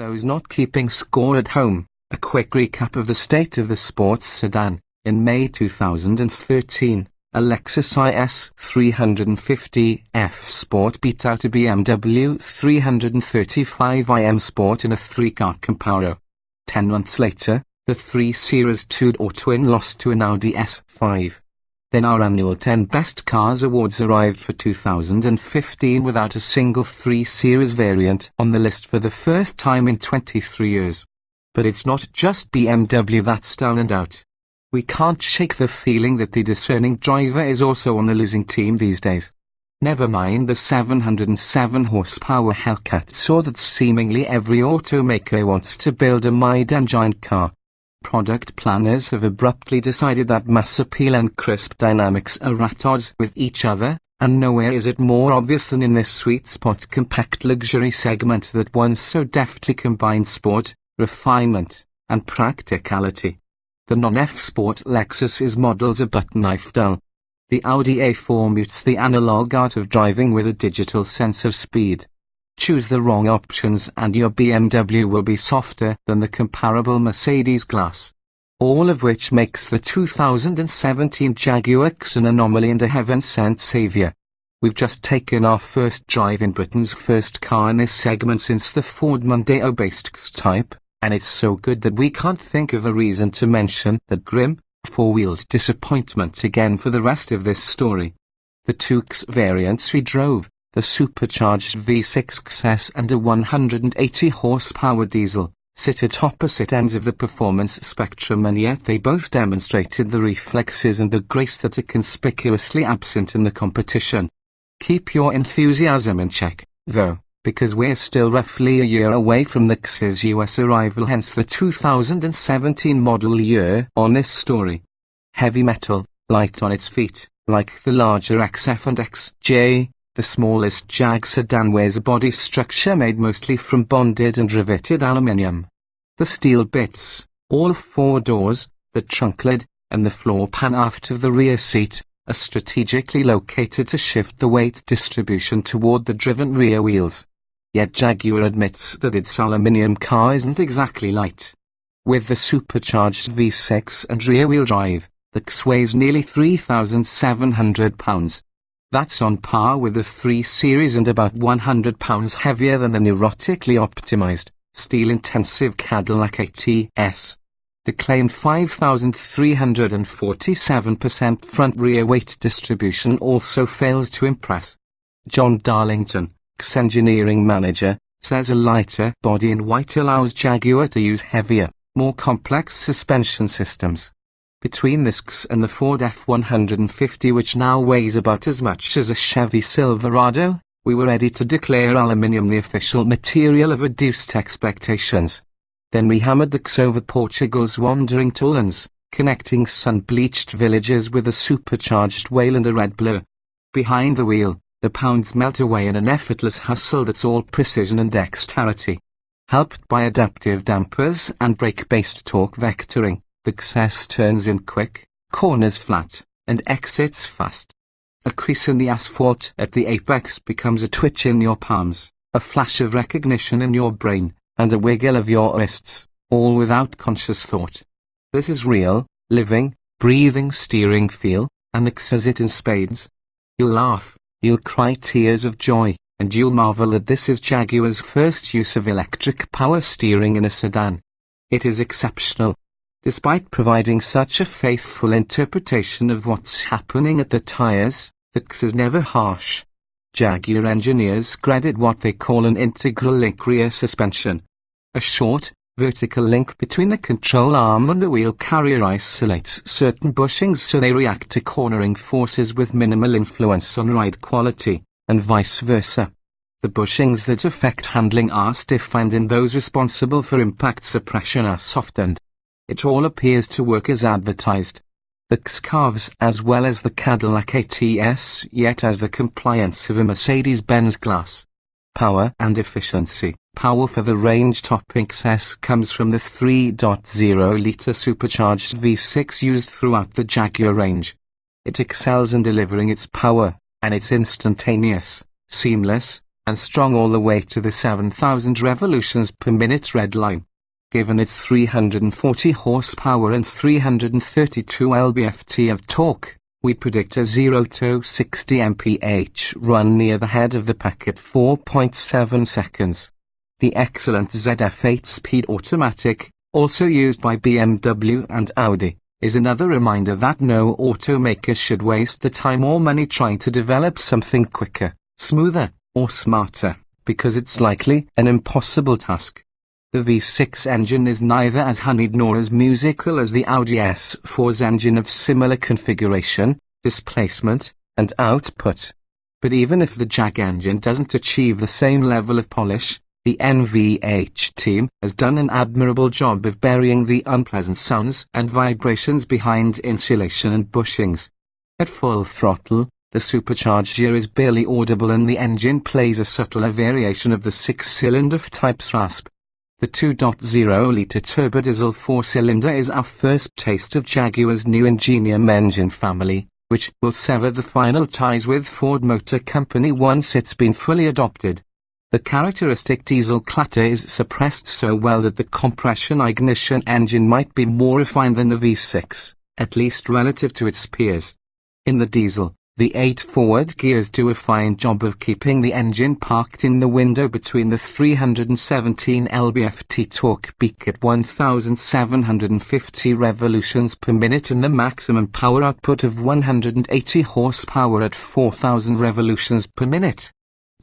those not keeping score at home, a quick recap of the state of the sports sedan. In May 2013, a Lexus IS350 F Sport beat out a BMW 335 F Sport in a three-car comparo. 10 months later, the 3 Series 2 or twin lost to an Audi S5. Then our annual 10 Best Cars Awards arrived for 2015 without a single 3 Series variant on the list for the first time in 23 years. But it's not just BMW that's down and out. We can't shake the feeling that the discerning driver is also on the losing team these days. Never mind the 707 horsepower Hellcats or that seemingly every automaker wants to build a mid-engine car. Product planners have abruptly decided that mass appeal and crisp dynamics are at odds with each other, and nowhere is it more obvious than in this sweet spot compact luxury segment that once so deftly combined sport, refinement, and practicality. The non-F Sport Lexus is models a butter knife dull. The Audi A4 mutes the analog art of driving with a digital sense of speed. Choose the wrong options and your BMW will be softer than the comparable Mercedes glass. All of which makes the 2017 Jaguar XE an anomaly and a heaven-sent savior. We've just taken our first drive in Britain's first car in this segment since the Ford Mondeo-based X-Type, and it's so good that we can't think of a reason to mention that grim, four-wheeled disappointment again for the rest of this story. The two X variants we drove, the supercharged V6 XS and a 180 horsepower diesel, sit at opposite ends of the performance spectrum, and yet they both demonstrated the reflexes and the grace that are conspicuously absent in the competition. Keep your enthusiasm in check, though, because we're still roughly a year away from the XE's US arrival, hence the 2017 model year on this story. Heavy metal, light on its feet, like the larger XF and XJ. The smallest Jag sedan wears a body structure made mostly from bonded and riveted aluminium. The steel bits, all 4 doors, the trunk lid, and the floor pan aft of the rear seat, are strategically located to shift the weight distribution toward the driven rear wheels. Yet Jaguar admits that its aluminium car isn't exactly light. With the supercharged V6 and rear-wheel drive, the XE weighs nearly 3,700 pounds. That's on par with the 3 Series and about 100 pounds heavier than the neurotically optimized, steel-intensive Cadillac XE. The claimed 5,347% front-rear weight distribution also fails to impress. John Darlington, XE engineering manager, says a lighter body in white allows Jaguar to use heavier, more complex suspension systems. Between this XE and the Ford F-150, which now weighs about as much as a Chevy Silverado, we were ready to declare aluminium the official material of reduced expectations. Then we hammered the XE over Portugal's wandering tollens, connecting sun-bleached villages with a supercharged whale and a red blur. Behind the wheel, the pounds melt away in an effortless hustle that's all precision and dexterity. Helped by adaptive dampers and brake-based torque vectoring, the XS turns in quick, corners flat, and exits fast. A crease in the asphalt at the apex becomes a twitch in your palms, a flash of recognition in your brain, and a wiggle of your wrists, all without conscious thought. This is real, living, breathing steering feel, and the XS has it in spades. You'll laugh, you'll cry tears of joy, and you'll marvel that this is Jaguar's first use of electric power steering in a sedan. It is exceptional. Despite providing such a faithful interpretation of what's happening at the tires, the XE is never harsh. Jaguar engineers credit what they call an integral link rear suspension. A short, vertical link between the control arm and the wheel carrier isolates certain bushings so they react to cornering forces with minimal influence on ride quality, and vice versa. The bushings that affect handling are stiffened and those responsible for impact suppression are softened. It all appears to work as advertised. The XE carves as well as the Cadillac XE, yet has the compliance of a Mercedes-Benz glass. Power and efficiency. Power for the range-topping XS comes from the 3.0-litre supercharged V6 used throughout the Jaguar range. It excels in delivering its power, and it's instantaneous, seamless, and strong all the way to the 7,000 revolutions per minute red line. Given its 340 horsepower and 332 lb-ft of torque, we predict a 0 to 60 mph run near the head of the pack at 4.7 seconds. The excellent ZF 8-speed automatic, also used by BMW and Audi, is another reminder that no automaker should waste the time or money trying to develop something quicker, smoother, or smarter, because it's likely an impossible task. The V6 engine is neither as honeyed nor as musical as the Audi S4's engine of similar configuration, displacement, and output. But even if the Jag engine doesn't achieve the same level of polish, the NVH team has done an admirable job of burying the unpleasant sounds and vibrations behind insulation and bushings. At full throttle, the supercharger is barely audible and the engine plays a subtler variation of the 6-cylinder F-type's rasp. The 2.0-litre turbodiesel 4-cylinder is our first taste of Jaguar's new Ingenium engine family, which will sever the final ties with Ford Motor Company once it's been fully adopted. The characteristic diesel clatter is suppressed so well that the compression-ignition engine might be more refined than the V6, at least relative to its peers. In the diesel, the 8 forward gears do a fine job of keeping the engine parked in the window between the 317 lb-ft torque peak at 1,750 revolutions per minute and the maximum power output of 180 horsepower at 4,000 revolutions per minute.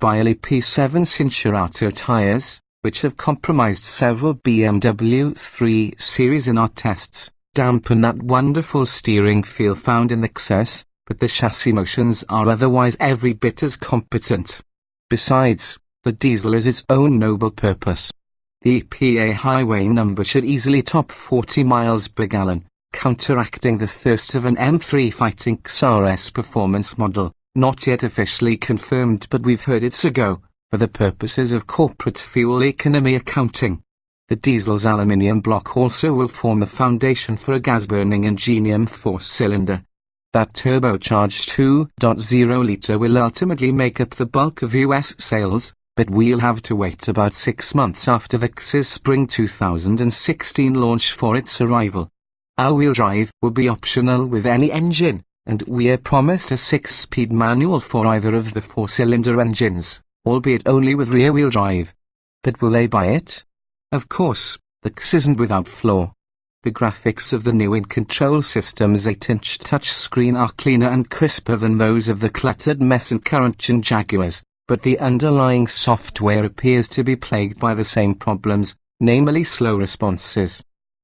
Biley P7 Cincinnati tires, which have compromised several BMW 3 Series in our tests, dampen that wonderful steering feel found in Lexus, but the chassis motions are otherwise every bit as competent. Besides, the diesel is its own noble purpose. The EPA highway number should easily top 40 miles per gallon, counteracting the thirst of an M3 Fighting XRS performance model. Not yet officially confirmed, but we've heard it's a go, for the purposes of corporate fuel economy accounting. The diesel's aluminium block also will form the foundation for a gas-burning Ingenium 4-cylinder. That turbocharged 2.0-litre will ultimately make up the bulk of US sales, but we'll have to wait about 6 months after the XE's spring 2016 launch for its arrival. All-wheel drive will be optional with any engine, and we're promised a 6-speed manual for either of the 4-cylinder engines, albeit only with rear-wheel drive. But will they buy it? Of course, the XE isn't without flaw. The graphics of the new in-control system's 8-inch touchscreen are cleaner and crisper than those of the cluttered mess in current-gen Jaguars, but the underlying software appears to be plagued by the same problems, namely slow responses.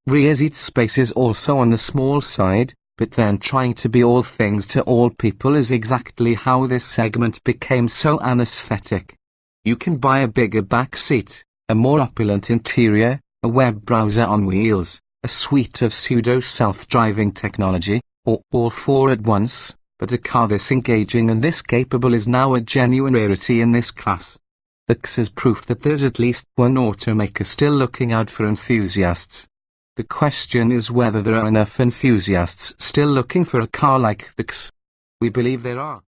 Rear seat space is also on the small side, but then trying to be all things to all people is exactly how this segment became so unaesthetic. You can buy a bigger back seat, a more opulent interior, a web browser on wheels, a suite of pseudo-self-driving technology, or all four at once, but a car this engaging and this capable is now a genuine rarity in this class. The XE is proof that there's at least one automaker still looking out for enthusiasts. The question is whether there are enough enthusiasts still looking for a car like the XE. We believe there are.